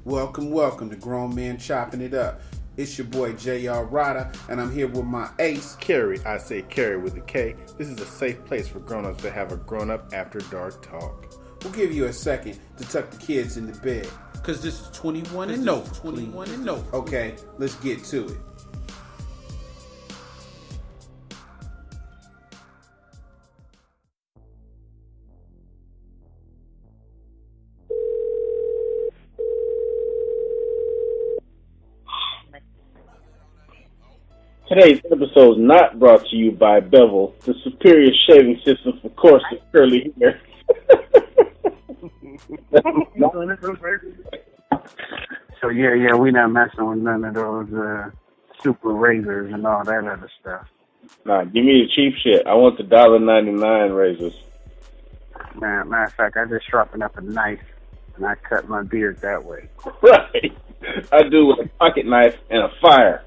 Welcome to Grown Men Chopping It Up. It's your boy J.R. Rada, and I'm here with my ace, Carrie. I say Carrie with a K. This is a safe place for grown-ups to have a grown-up after dark talk. We'll give you a second to tuck the kids into bed, because this is 21 and no. 21 and no. Okay, let's get to it. Today's episode is not brought to you by Bevel, the superior shaving system for coarse and curly hair. So yeah, we not messing with none of those super razors and all that other stuff. Nah, give me the cheap shit. I want the $1.99 razors. Man, matter of fact, I just sharpened up a knife and I cut my beard that way. Right. I do with a pocket knife and a fire.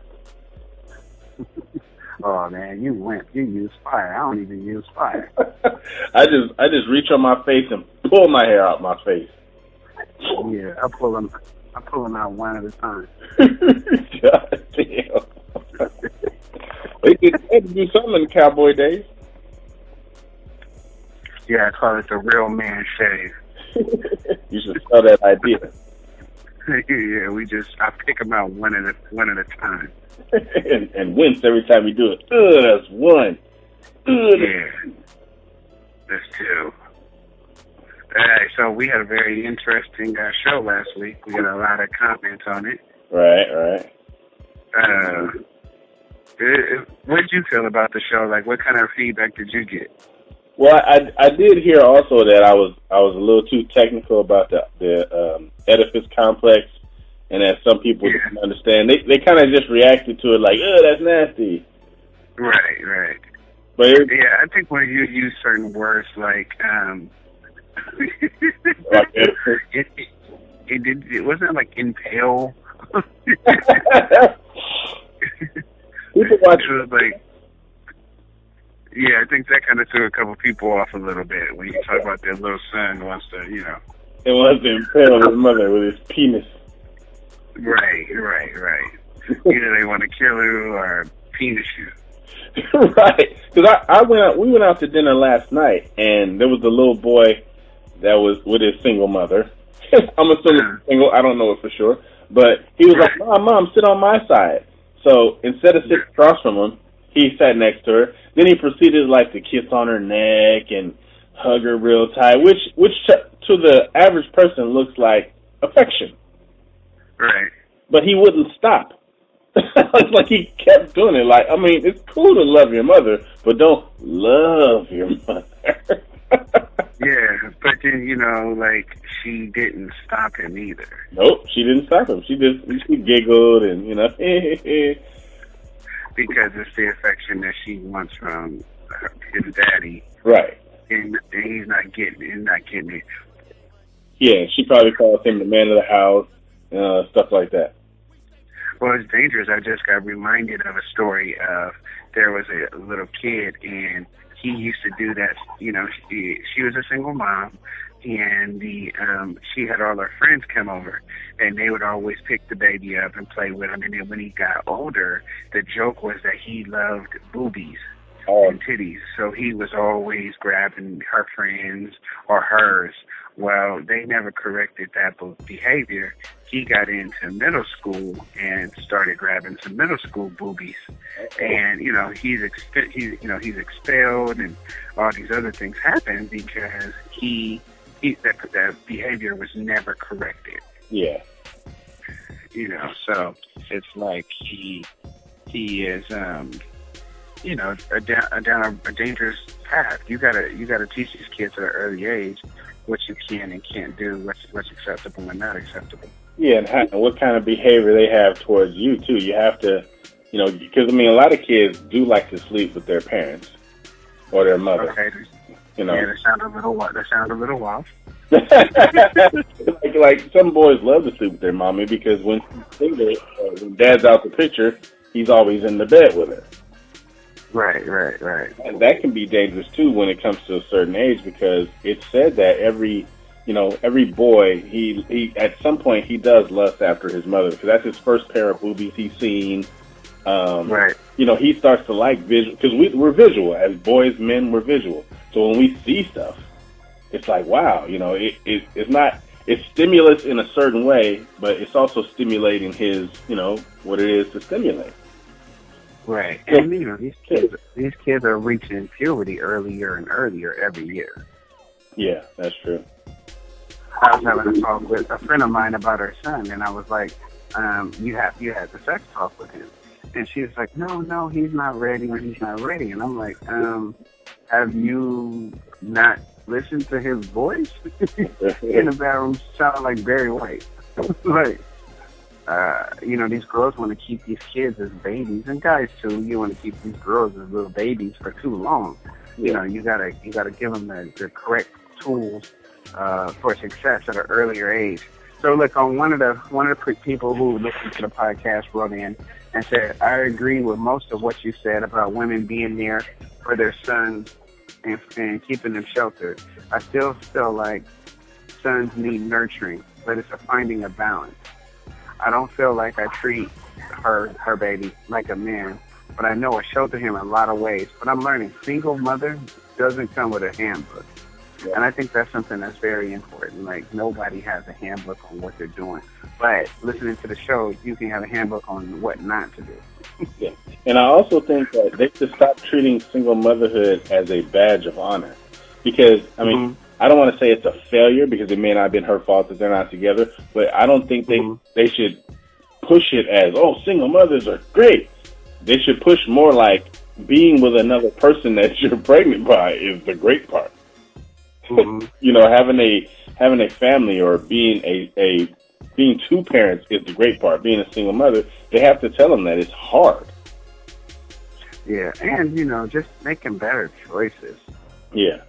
Oh man, you use fire. I don't even use fire. I just reach on my face and pull my hair out my face. Yeah, I pull them out one at a time. God damn. They had to do something in the cowboy days. Yeah, I call it the real man shave. You should sell that idea. Yeah, I pick them out one at a time. and wince every time you do it. That's one. Yeah, that's two. Alright, so we had a very interesting show last week. We got a lot of comments on it. Right. What did you feel about the show? Like, what kind of feedback did you get? Well, I did hear also that I was a little too technical about the Oedipus Complex, and that some people didn't understand. They kind of just reacted to it like, "Oh, that's nasty." Right. But I think when you use certain words like it wasn't like impale. People watch it was like. Yeah, I think that kind of threw a couple people off a little bit when you talk about their little son who wants to, It wants to impale his mother with his penis. Right. Either they want to kill you or penis you. Right. Because we went out to dinner last night, and there was a little boy that was with his single mother. I'm assuming single. I don't know it for sure. But he was like, Mom, sit on my side. So instead of sitting across from him, he sat next to her. Then he proceeded to kiss on her neck and hug her real tight, which to the average person looks like affection. Right. But he wouldn't stop. It's like he kept doing it. It's cool to love your mother, but don't love your mother. Yeah, but then, she didn't stop him either. Nope, she didn't stop him. She giggled and, because it's the affection that she wants from his daddy. Right. And he's not getting it. Yeah, she probably calls him the man of the house, stuff like that. Well, it's dangerous. I just got reminded of a story of there was a little kid, and he used to do that. She was a single mom, and she had all her friends come over, and they would always pick the baby up and play with him. And then when he got older, the joke was that he loved boobies and titties, so he was always grabbing her friends or hers. Well, they never corrected that behavior. He got into middle school and started grabbing some middle school boobies, and he's expelled, and all these other things happened because that behavior was never corrected. Yeah. So it's like he is down a dangerous path. You gotta teach these kids at an early age what you can and can't do, what's acceptable and not acceptable. Yeah, and what kind of behavior they have towards you too. You have to, because a lot of kids do like to sleep with their parents or their mother. Okay. Yeah, they sound a little off. like some boys love to sleep with their mommy because when dad's out the picture, he's always in the bed with her. Right. And that can be dangerous too when it comes to a certain age, because it's said that every every boy, he at some point he does lust after his mother because that's his first pair of boobies he's seen. Right. He starts to like visual because we're visual as boys, men, we're visual. So when we see stuff, it's like, wow, it's stimulus in a certain way, but it's also stimulating his, what it is to stimulate. Right. And, these kids are reaching puberty earlier and earlier every year. Yeah, that's true. I was having a talk with a friend of mine about her son, and I was like, you had the sex talk with him. And she was like, no, he's not ready. And I'm like, have you not listened to his voice? In the bathroom sound like Barry White. Like, these girls want to keep these kids as babies, and guys too. You want to keep these girls as little babies for too long. Yeah. You gotta give them the correct tools for success at an earlier age. So look, on one of the people who listened to the podcast wrote in and said, I agree with most of what you said about women being there for their sons and keeping them sheltered. I still feel like sons need nurturing, but it's a finding a balance. I don't feel like I treat her baby like a man, but I know I shelter him in a lot of ways. But I'm learning single mother doesn't come with a handbook. And I think that's something that's very important. Like, nobody has a handbook on what they're doing. But listening to the show, you can have a handbook on what not to do. Yeah. And I also think that they should stop treating single motherhood as a badge of honor. Because, I don't want to say it's a failure because it may not have been her fault that they're not together, but I don't think they should push it as, single mothers are great. They should push more like being with another person that you're pregnant by is the great part. Having a family or being being two parents is the great part. Being a single mother, they have to tell them that it's hard. Yeah, and just making better choices. Yeah.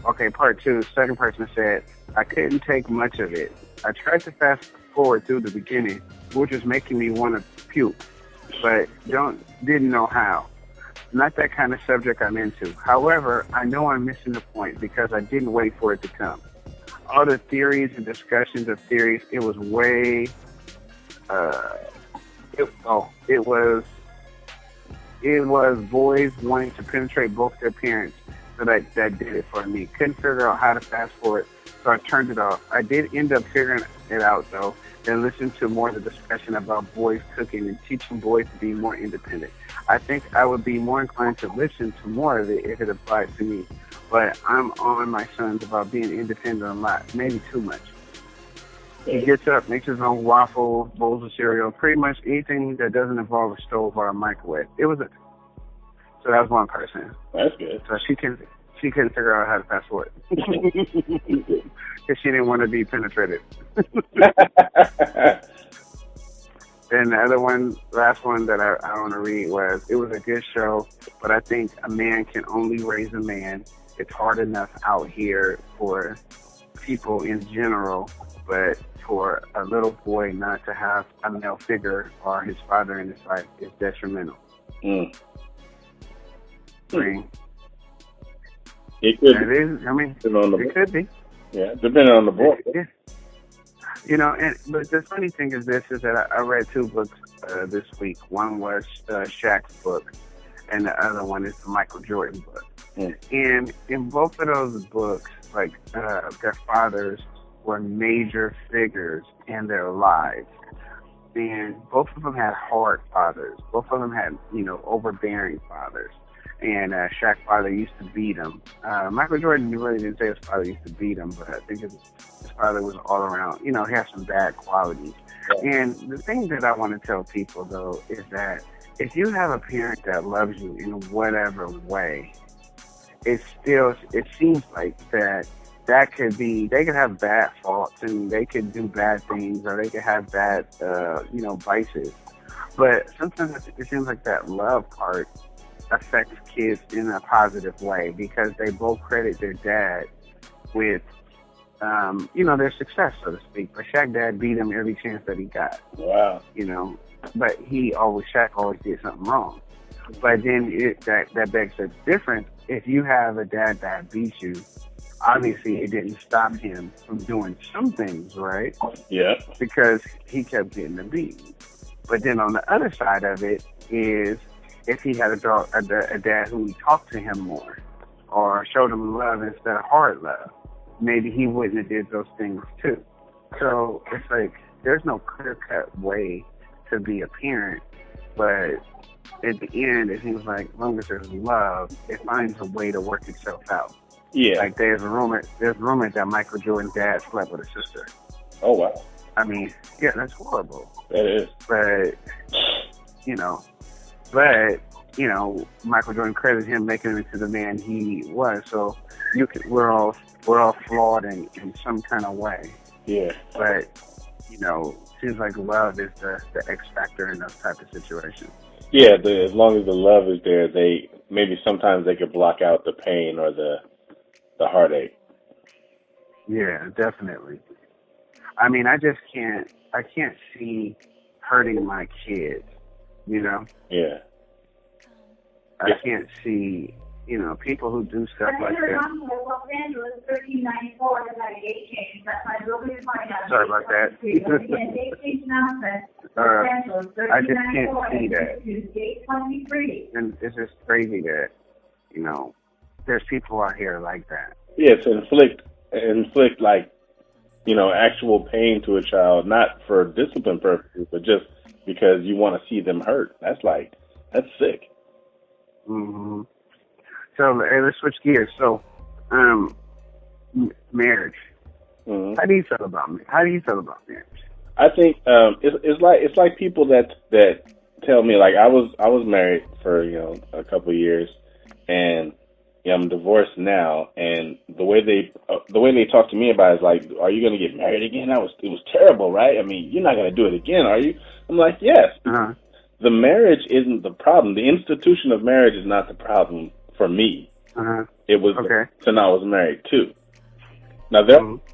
Okay, part two. Second person said, I couldn't take much of it. I tried to fast forward through the beginning, which was making me want to puke, but didn't know how. Not that kind of subject I'm into. However, I know I'm missing the point because I didn't wait for it to come. All the theories and discussions of theories, it was way, it was boys wanting to penetrate both their parents, so that did it for me. Couldn't figure out how to fast forward, so I turned it off. I did end up figuring it out, though, and listened to more of the discussion about boys cooking and teaching boys to be more independent. I think I would be more inclined to listen to more of it if it applied to me. But I'm on my sons about being independent a lot, maybe too much. He gets up, makes his own waffle, bowls of cereal, pretty much anything that doesn't involve a stove or a microwave. So that was one person. That's good. So she couldn't figure out how to fast forward because she didn't want to be penetrated. And the other one, last one that I want to read was, it was a good show, but I think a man can only raise a man. It's hard enough out here for people in general, but for a little boy not to have a male figure or his father in his life is detrimental. Mm. Mm. It could it could be. Yeah, depending on the boy. Yeah. But the funny thing is that I read two books this week. One was Shaq's book, and the other one is the Michael Jordan book. Mm. And in both of those books, their fathers were major figures in their lives. And both of them had hard fathers. Both of them had, overbearing fathers. And Shaq's father used to beat him. Michael Jordan really didn't say his father used to beat him, but I think his father was all around. He had some bad qualities. Yeah. And the thing that I want to tell people, though, is that if you have a parent that loves you in whatever way, it seems like that could be, they could have bad faults and they could do bad things or they could have bad, vices. But sometimes it seems like that love part affects kids in a positive way because they both credit their dad with, their success, so to speak. But Shaq's dad beat him every chance that he got. Wow. But Shaq always did something wrong. But then that begs the difference. If you have a dad that beats you, obviously it didn't stop him from doing some things, right? Yeah. Because he kept getting the beat. But then on the other side of it is if he had a dad who talked to him more or showed him love instead of hard love, maybe he wouldn't have did those things too. So it's like there's no clear-cut way to be a parent, but at the end, it seems like as long as there's love, it finds a way to work itself out. Yeah. Like there's a rumor that Michael Jordan's dad slept with his sister. Oh, wow. I mean, yeah, that's horrible. That is. But Michael Jordan credited him making him into the man he was. So we're all flawed in some kind of way. Yeah. But seems like love is the X factor in those type of situations. Yeah, as long as the love is there, sometimes they could block out the pain or the heartache. Yeah, definitely. I mean, I can't see hurting my kids, Yeah. I can't see, people who do stuff like that. Sorry about that. I just can't see that. And it's just crazy that, there's people out here like that. Yeah, to inflict like, actual pain to a child, not for discipline purposes, but just because you want to see them hurt. That's sick. Mm-hmm. So let's switch gears. So, marriage. Mm-hmm. How do you feel about marriage? I think it's like people that tell me, like, I was married for a couple of years, and I'm divorced now, and the way they talk to me about it is like, are you going to get married again? It was terrible, right? I mean, you're not going to do it again, are you? I'm like, yes. Uh-huh. The marriage isn't the problem. The institution of marriage is not the problem for me. Uh-huh. It was okay. So now I was married too. Now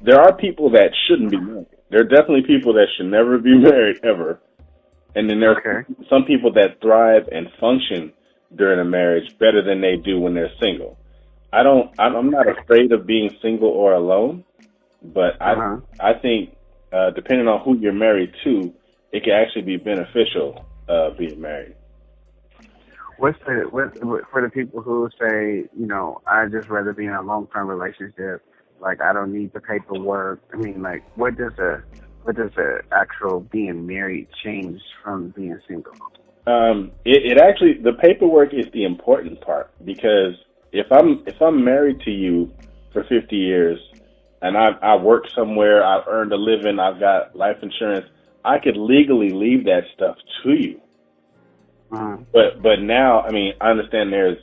there are people that shouldn't be married. There are definitely people that should never be married ever, and then there are some people that thrive and function during a marriage better than they do when they're single. I'm not afraid of being single or alone, but I think depending on who you're married to, it can actually be beneficial being married. For the people who say, I just rather be in a long-term relationship, like I don't need the paperwork. I mean, like what does the actual being married change from being single? It actually, the paperwork is the important part, because if I'm married to you for 50 years and I work somewhere, I've earned a living, I've got life insurance, I could legally leave that stuff to you. Uh-huh. But now, I mean, I understand there's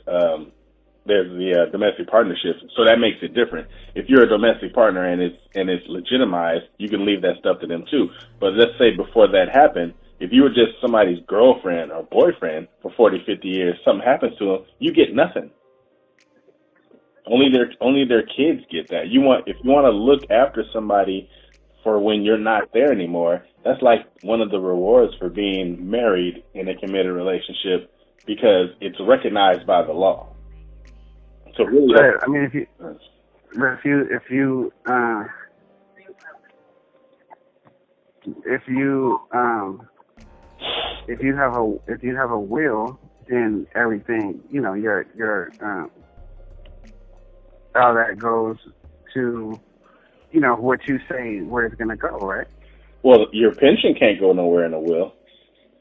the domestic partnership, so that makes it different. If you're a domestic partner and it's legitimized, you can leave that stuff to them too. But let's say before that happened, if you were just somebody's girlfriend or boyfriend for 40, 50 years, something happens to them, you get nothing. Only their kids get that. If you want to look after somebody for when you're not there anymore, that's like one of the rewards for being married in a committed relationship, because it's recognized by the law. So really, I mean, if you have a will, then everything, your all that goes to, what you say where it's gonna go, right? Well, your pension can't go nowhere in a will.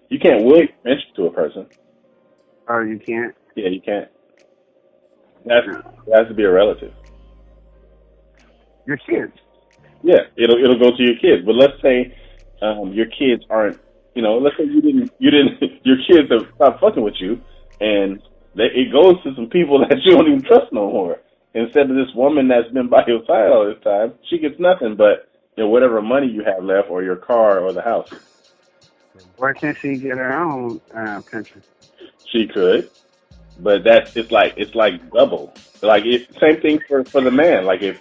You can't will your pension to a person. Oh, you can't? Yeah, you can't. It has to be a relative. Your kids. Yeah, it'll go to your kids. But let's say your kids aren't, let's say you didn't, your kids have stopped fucking with you, and it goes to some people that you don't even trust no more. Instead of this woman that's been by your side all this time, she gets nothing but whatever money you have left, or your car, or the house. Why can't she get her own pension? She could, but it's like double. Like same thing for the man. Like if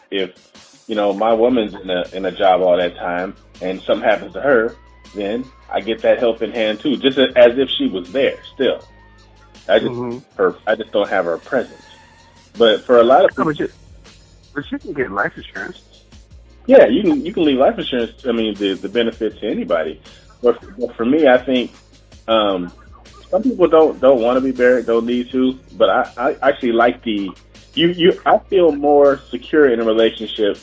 my woman's in a job all that time and something happens to her, then I get that helping hand too, just as if she was there still. I just don't have her presence. But for a lot of people, but But you can get life insurance. Yeah, you can leave life insurance. I mean, the benefit to anybody. But for me, I think some people don't want to be married, don't need to. But I actually like I feel more secure in a relationship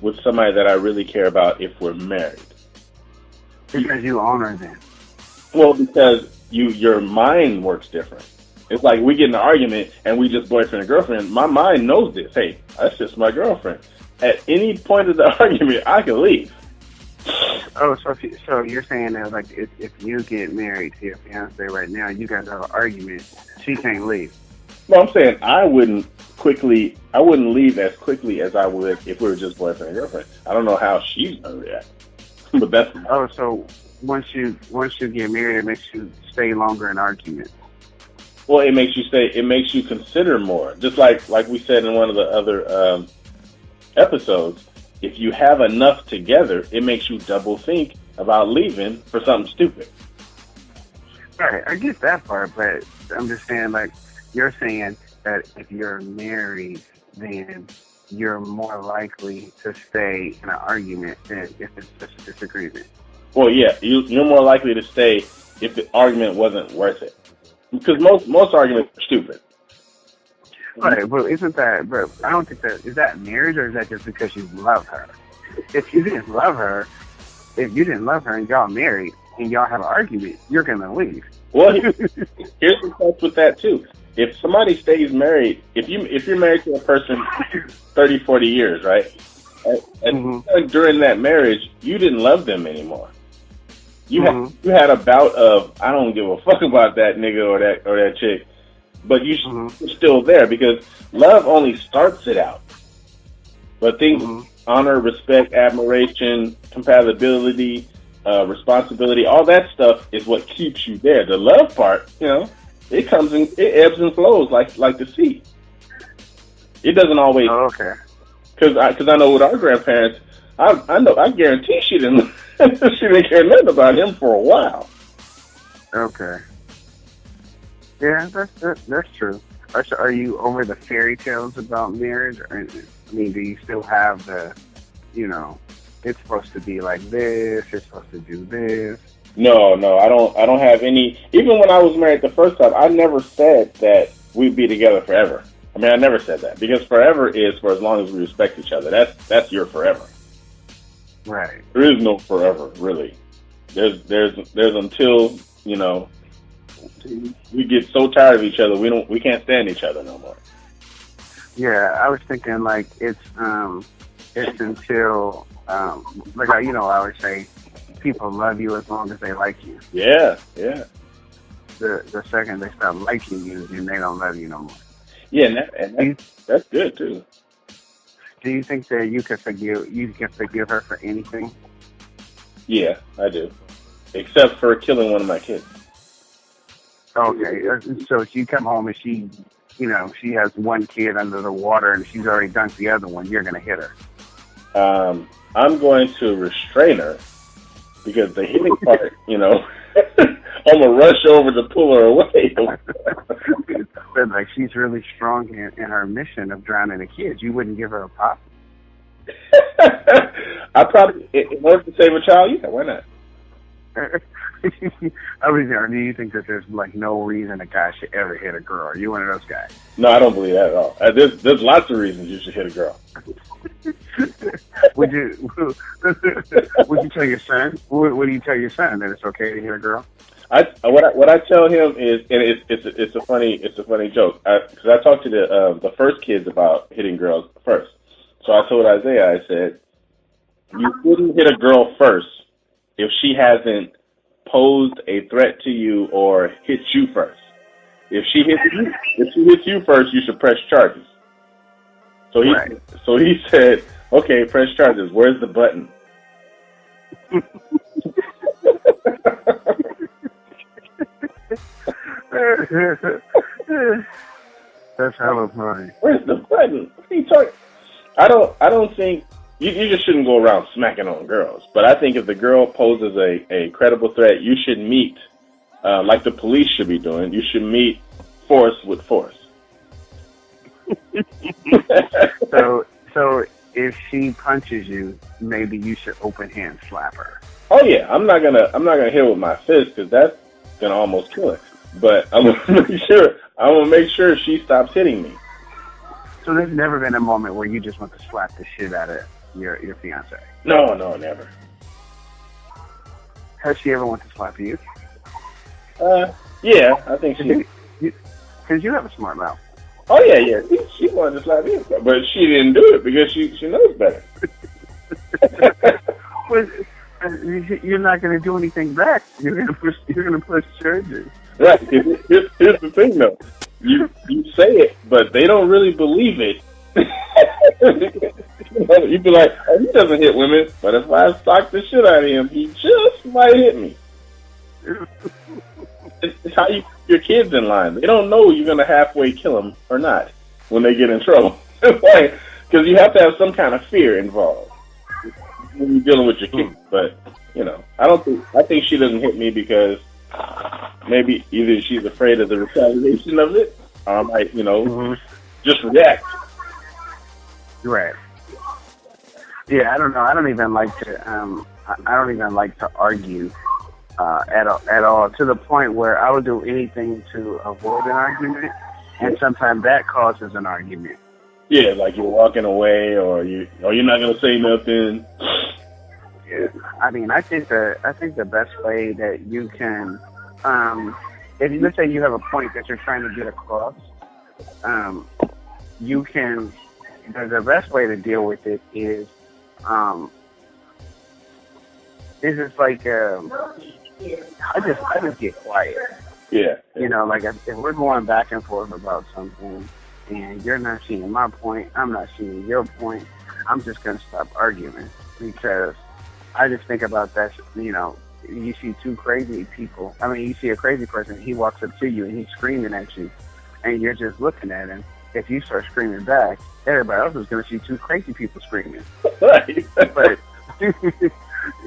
with somebody that I really care about if we're married. Because you honor them. Well, because your mind works different. It's like we get in an argument and we just boyfriend and girlfriend. My mind knows this. Hey, that's just my girlfriend. At any point of the argument, I can leave. Oh, so you're saying that like if you get married to your fiance right now, you guys have an argument, she can't leave. No, I'm saying I wouldn't leave as quickly as I would if we were just boyfriend and girlfriend. I don't know how she's gonna react, but that's. Oh, so once you get married, it makes you stay longer in arguments. Well, it makes you stay. It makes you consider more. Just like we said in one of the other episodes, if you have enough together, it makes you double think about leaving for something stupid. Right, I get that part, but I'm just saying, like, you're saying that if you're married, then you're more likely to stay in an argument than if it's just a disagreement. Well, yeah, you're more likely to stay if the argument wasn't worth it. Because most arguments are stupid. Right, but isn't that, but I don't think that, is that marriage or is that just because you love her? If you didn't love her and y'all married and y'all have an argument, you're going to leave. Well, here's the catch with that too. If somebody stays married, if you're married to a person 30, 40 years, right? And during that marriage, you didn't love them anymore. You had a bout of, I don't give a fuck about that nigga or that chick. But you're still there because love only starts it out. But things, honor, respect, admiration, compatibility, responsibility, all that stuff is what keeps you there. The love part, it comes in, it ebbs and flows like the sea. It doesn't always. Oh, okay. Because I know with our grandparents, I guarantee she didn't care nothing about him for a while. Okay. Yeah, that's true. Are you over the fairy tales about marriage? I mean, do you still have the, it's supposed to be like this, you're supposed to do this? No, I don't have any. Even when I was married the first time, I never said that we'd be together forever. I mean, I never said that because forever is for as long as we respect each other. That's your forever. Right. There is no forever, really. There's until we get so tired of each other, we can't stand each other no more. Yeah, I was thinking like it's until like I always say, people love you as long as they like you. Yeah. The second they stop liking you, then they don't love you no more. Yeah, and that's good too. Do you think that you can forgive her for anything? Yeah, I do, except for killing one of my kids. Okay, so if you come home and she has one kid under the water and she's already dunked the other one, you're going to hit her. I'm going to restrain her because the hitting part, I'm going to rush over to pull her away. But like she's really strong in her mission of drowning the kids. You wouldn't give her a pop? I probably, in order to save a child, yeah, why not? Do you think that there's like no reason a guy should ever hit a girl? Are you one of those guys? No, I don't believe that at all. There's lots of reasons you should hit a girl. Would you tell your son? What do you tell your son, that it's okay to hit a girl? What I tell him is, and it's a funny joke, because I talked to the first kids about hitting girls first. So I told Isaiah, I said, you wouldn't hit a girl first if she hasn't posed a threat to you or hit you first. If she hits you first, you should press charges. So he said, okay, press charges. Where's the button? That's hella funny. Where's the button? What are you talking? I don't think you just shouldn't go around smacking on girls. But I think if the girl poses a credible threat, you should meet, like the police should be doing. You should meet force with force. So if she punches you, maybe you should open hand slap her. Oh yeah, I'm not gonna hit with my fist because that's gonna almost kill her. But I'm gonna make sure she stops hitting me. So there's never been a moment where you just want to slap the shit out of your fiance. No, never. Has she ever wanted to slap you? Yeah, I think she. Because you have a smart mouth. Oh yeah. She wanted to slap me, but she didn't do it because she knows better. But you're not going to do anything back. You're going to push charges. Right. Here's the thing, though. You say it, but they don't really believe it. You'd be like, oh, he doesn't hit women, but if I sock the shit out of him, he just might hit me. It's how you keep your kids in line. They don't know you're going to halfway kill them or not when they get in trouble. Because you have to have some kind of fear involved when you're dealing with your kids. But, I think she doesn't hit me because maybe either she's afraid of the retaliation of it, or I might, just react. Right. Yeah, I don't know. I don't even like to argue at all. To the point where I would do anything to avoid an argument, and sometimes that causes an argument. Yeah, like you're walking away, or you're not gonna say nothing. Yeah. I mean, I think the best way that you can, let's say you have a point that you're trying to get across, you can. The best way to deal with it is just like I just get quiet. Yeah. Like if we're going back and forth about something, and you're not seeing my point, I'm not seeing your point, I'm just gonna stop arguing, because I just think about that. You see two crazy people. I mean, you see a crazy person. He walks up to you and he's screaming at you, and you're just looking at him. If you start screaming back, everybody else is going to see two crazy people screaming. Right. But,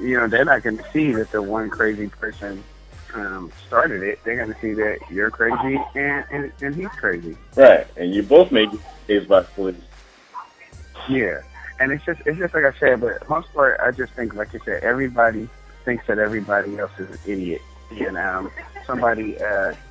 they're not going to see that the one crazy person started it. They're going to see that you're crazy and he's crazy. Right. And you both may get chased by police. Yeah. And it's just like I said, but most part, I just think, like you said, everybody thinks that everybody else is an idiot. And somebody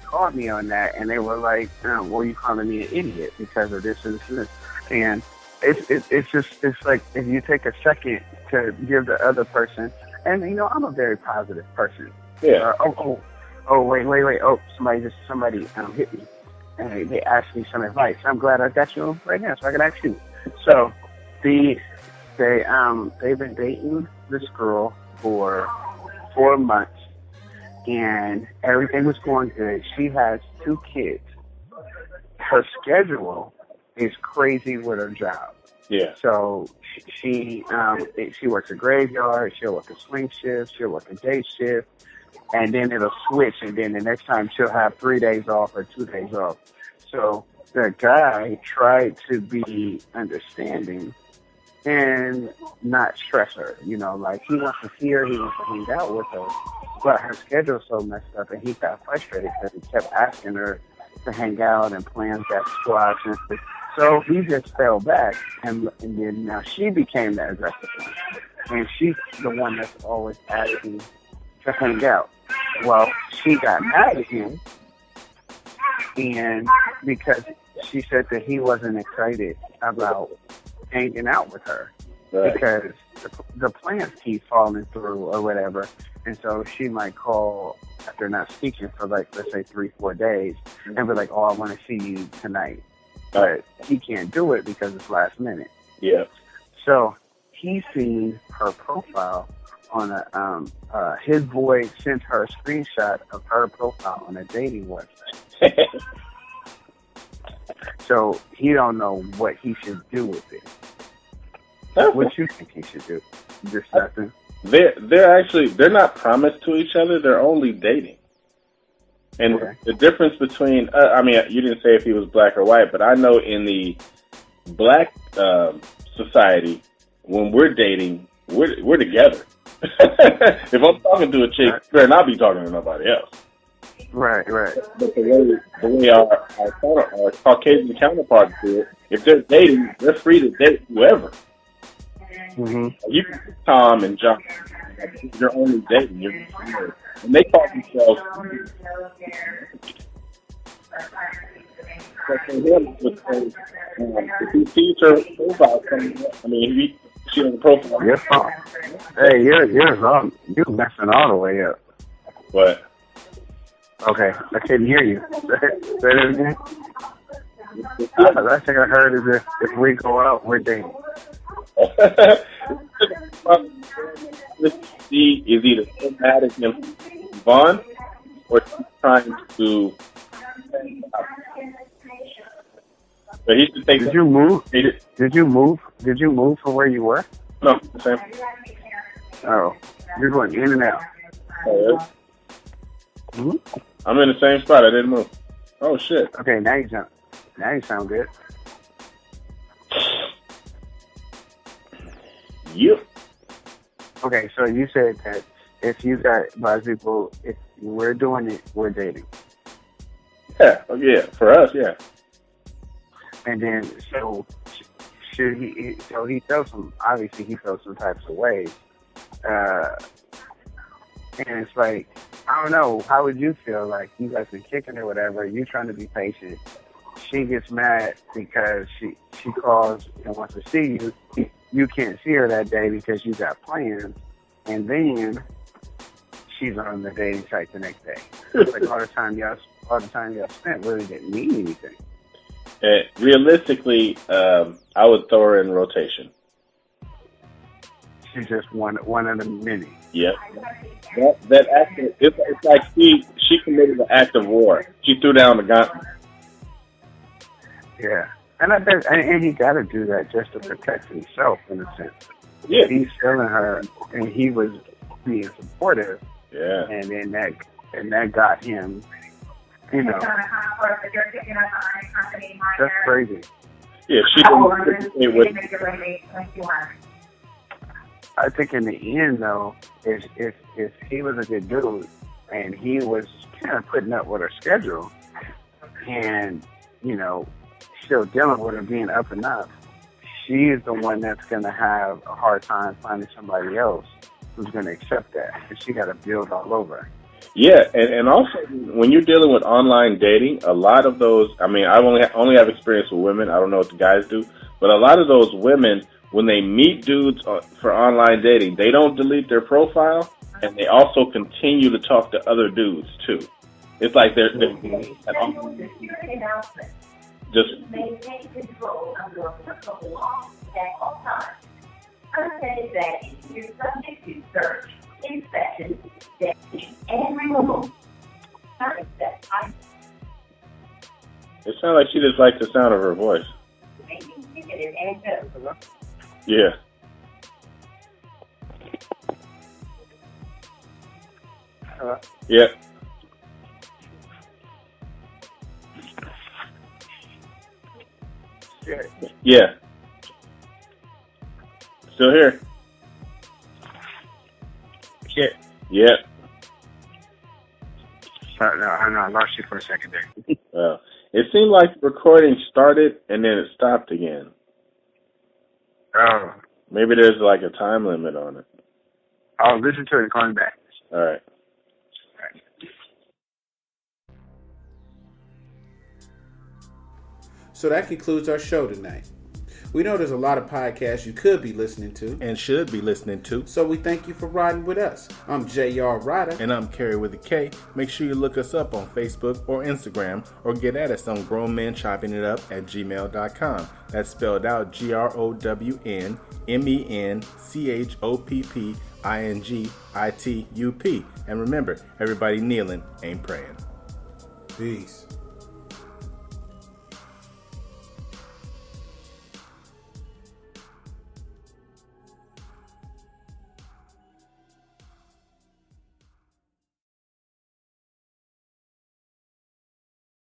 called me on that, and they were like, well, you calling me an idiot because of this and this. And it's like, if you take a second to give the other person, and I'm a very positive person. Yeah. Wait. Oh, somebody hit me, and they asked me some advice. I'm glad I got you right now, so I can ask you. So they've been dating this girl for 4 months. And everything was going good. She has 2 kids. Her schedule is crazy with her job. Yeah. So she works a graveyard. She'll work a swing shift. She'll work a day shift, and then it'll switch. And then the next time she'll have 3 days off or 2 days off. So the guy tried to be understanding and not stress her. Like he wants to see her, he wants to hang out with her. But her schedule's so messed up, and he got frustrated because he kept asking her to hang out and plan that squash and stuff. So he just fell back, and then now she became the aggressive one. And she's the one that's always asking to hang out. Well, she got mad at him, and because she said that he wasn't excited about hanging out with her. Right. Because the plans keep falling through or whatever. And so she might call after not speaking for, like, let's say 3-4 days and be like, oh, I want to see you tonight. But he can't do it because it's last minute. Yeah. So he's seen her profile on his boy sent her a screenshot of her profile on a dating website. So he don't know what he should do with it. What you think he should do? Just nothing? They're not promised to each other. They're only dating. And the difference between, you didn't say if he was black or white, but I know in the black society, when we're dating, we're together. If I'm talking to a chick, better not be talking to nobody else. Right. But the way our Caucasian counterparts do it, if they're dating, they're free to date whoever. Mm-hmm. You can pick Tom and John. You're only dating. And they call themselves. But for him, if he sees her profile coming up, I mean, if he see on the profile. You're messing all the way up. What? Okay, I couldn't hear you. Say that again. The last thing I heard is if we go out, we're dating. This is either so mad at him, Vaughn, or she's trying to. But he should take. Did you move? Did you move? Did you move from where you were? No, the same. Oh, you're going in and out. Oh, yeah. Mm-hmm. I'm in the same spot. I didn't move. Oh shit. Okay, now you sound good. Yep. Okay, so you said that if you got bisexual, if we're doing it, we're dating. Yeah. Oh, yeah. For us, yeah. And then, so should he? So he felt some. Obviously, he felt some types of ways. And it's like, I don't know. How would you feel? Like you guys been kicking or whatever. You trying to be patient. She gets mad because she calls and wants to see you. You can't see her that day because you got plans, and then she's on the dating site the next day. It's like all the time y'all spent really didn't mean anything. Realistically, I would throw her in rotation. She's just one of the many. Yeah. That act, it's like she committed an act of war. She threw down the gauntlet. Yeah. And I bet, and he got to do that just to protect himself in a sense. Yeah. He's feeling her, and he was being supportive. Yeah. And then that got him, you know. That's crazy. Yeah, she didn't with. I think in the end, though, if he was a good dude and he was kind of putting up with her schedule, and you know, still dealing with her being up and up, she is the one that's going to have a hard time finding somebody else who's going to accept that, and she got to build all over. Yeah, and also when you're dealing with online dating, a lot of those. I mean, I only have experience with women. I don't know what the guys do, but a lot of those women, when they meet dudes for online dating, they don't delete their profile, and they also continue to talk to other dudes too. It's like they're just maintain control under applicable laws at all times. Unsaid that you're subject to search, inspection, testing, and removal. It sounds like she just likes the sound of her voice. Yeah. Yeah. Yeah. Still here. Yeah. Yeah. No, I lost you for a second there. Well, it seemed like the recording started and then it stopped again. Oh. Maybe there's like a time limit on it. I'll listen to it and call me back. All right. So that concludes our show tonight. We know there's a lot of podcasts you could be listening to. And should be listening to. So we thank you for riding with us. I'm J.R. Ryder. And I'm Kerry with a K. Make sure you look us up on Facebook or Instagram, or get at us on grownmenchoppingitup@gmail.com. That's spelled out GROWNMENCHOPPINGITUP. And remember, everybody kneeling ain't praying. Peace.